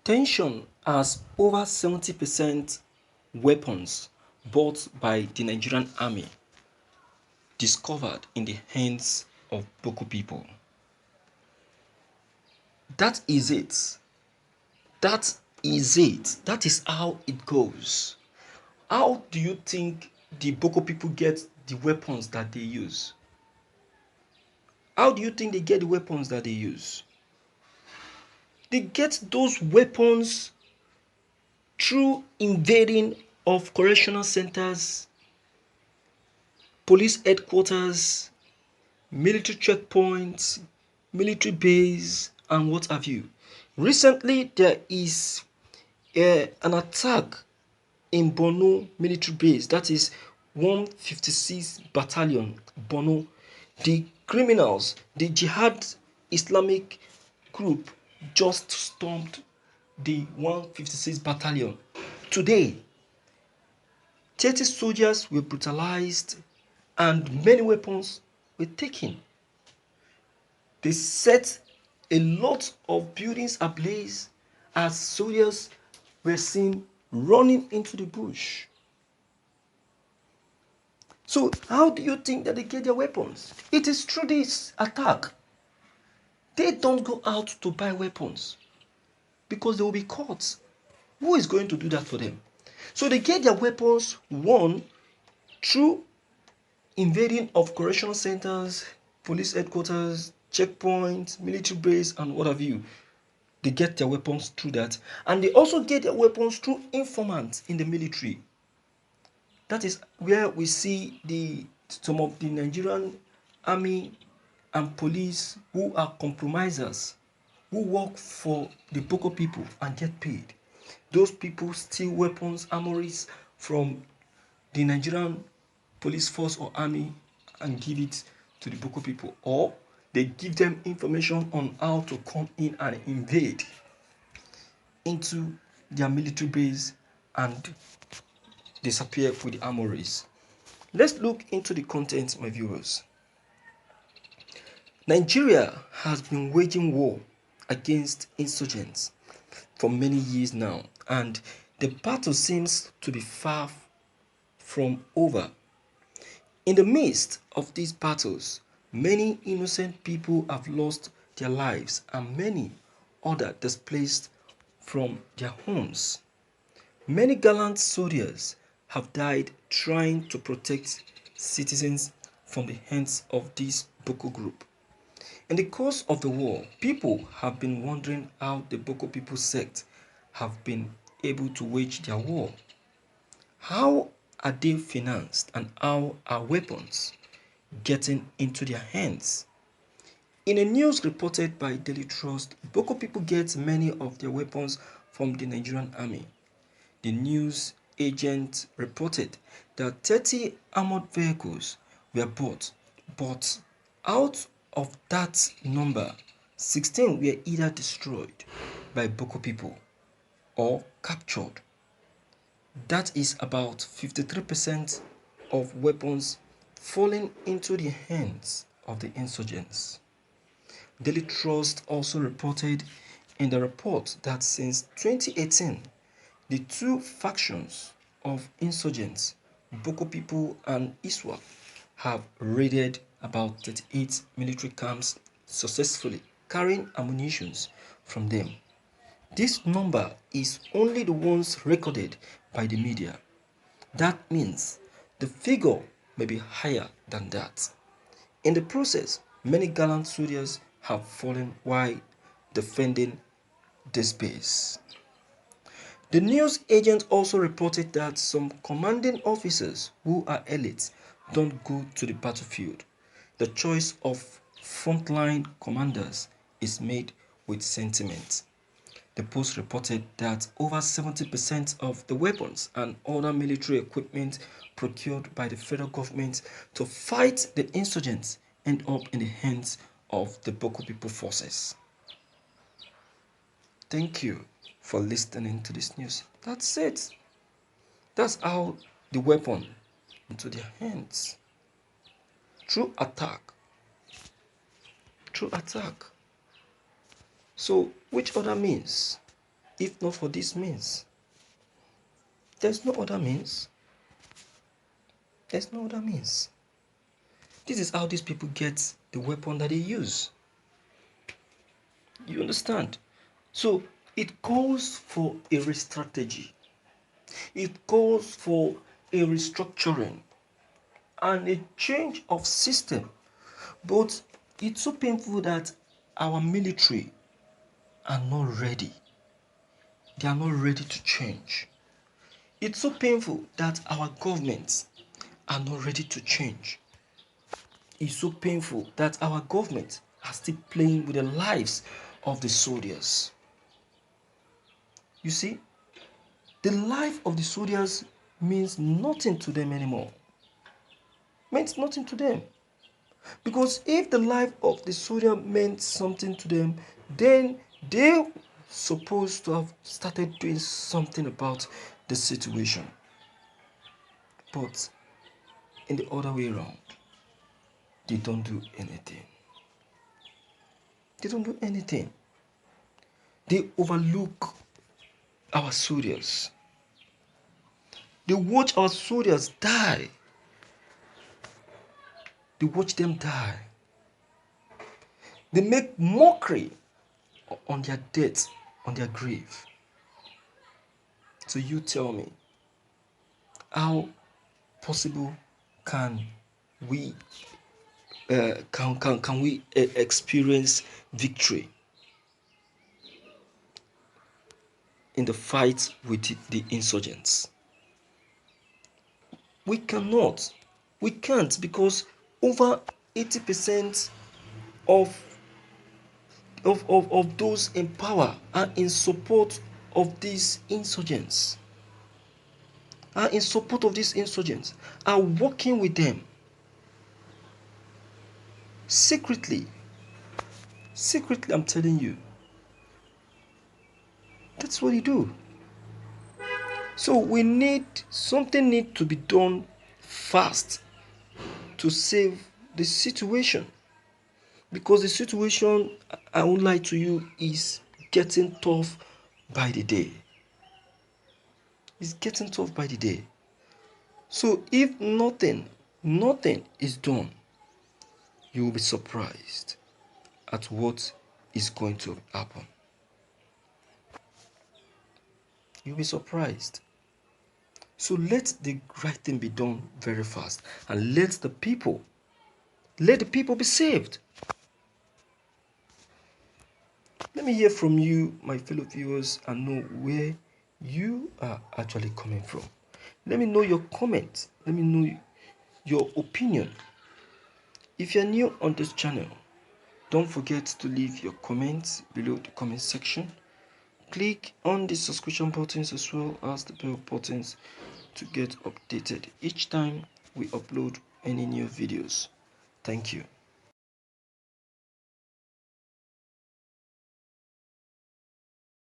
Tension as over 70% weapons bought by the Nigerian army discovered in the hands of Boko people. That is it. That is it. That is how it goes. How do you think the Boko people get the weapons that they use? How do you think they get the weapons that they use? They get those weapons through invading of correctional centers, police headquarters, military checkpoints, military base, and what have you. Recently, there is an attack in Borno military base, that is 156 Battalion, Borno. The criminals, the Jihad Islamic group, just stormed the 156 Battalion. Today, 30 soldiers were brutalized and many weapons were taken. They set a lot of buildings ablaze as soldiers were seen running into the bush. So how do you think that they get their weapons? It is through this attack. They don't go out to buy weapons because they will be caught. Who is going to do that for them? So they get their weapons, one, through invading of correctional centers, police headquarters, checkpoints, military base, and what have you. They get their weapons through that. And they also get their weapons through informants in the military. That is where we see some of the Nigerian army and police who are compromisers, who work for the Boko people and get paid. Those people steal weapons, armories from the Nigerian police force or army and give it to the Boko people, or they give them information on how to come in and invade into their military base and disappear with the armories. Let's look into the content, my viewers. Nigeria has been waging war against insurgents for many years now, and the battle seems to be far from over. In the midst of these battles, many innocent people have lost their lives and many others displaced from their homes. Many gallant soldiers have died trying to protect citizens from the hands of this Boko group. In the course of the war, people have been wondering how the Boko people sect have been able to wage their war. How are they financed and how are weapons getting into their hands? In a news reported by Daily Trust, Boko people get many of their weapons from the Nigerian army. The news agent reported that 30 armored vehicles were bought, but out of that number, 16 were either destroyed by Boko people or captured. That is about 53% of weapons falling into the hands of the insurgents. Daily Trust also reported in the report that since 2018, the two factions of insurgents, Boko people and ISWAP, have raided about 38 military camps successfully, carrying ammunition from them. This number is only the ones recorded by the media. That means the figure may be higher than that. In the process, many gallant soldiers have fallen while defending this base. The news agent also reported that some commanding officers who are elites don't go to the battlefield. The choice of frontline commanders is made with sentiment. The Post reported that over 70% of the weapons and other military equipment procured by the federal government to fight the insurgents end up in the hands of the Boko people forces. Thank you for listening to this news. That's it. That's how the weapon into their hands. Through attack. Through attack. So, which other means? if not for this means. There's no other means. There's no other means. This is how these people get the weapon that they use. You understand? So it calls for a re-strategy. It calls for a restructuring and a change of system. But it's so painful that our military are not ready. They are not ready to change. It's so painful that our governments are not ready to change. It's so painful that our government are still playing with the lives of the soldiers. You see, the life of the soldiers means nothing to them anymore. Means nothing to them. Because if the life of the soldier meant something to them, then they supposed to have started doing something about the situation. But in the other way around, they don't do anything. They don't do anything. They overlook our soldiers. They watch our soldiers die. They watch them die. They make mockery on their death, on their grave. So you tell me, how possible can we experience victory in the fight with the insurgents? We cannot. We can't, because over 80% of those in power are in support of these insurgents. Are working with them secretly. I'm telling you. That's what they do. So something need to be done fast to save the situation. Because the situation, I won't lie to you, is getting tough by the day. It's getting tough by the day. So if nothing is done, you will be surprised at what is going to happen. You'll be surprised. So let the right thing be done very fast, and let the people be saved. Let me hear from you, my fellow viewers, and know where you are actually coming from. Let me know your comments. Let me know your opinion. If you're new on this channel, don't forget to leave your comments below the comment section. Click on the subscription buttons as well as the bell buttons to get updated each time we upload any new videos. Thank you.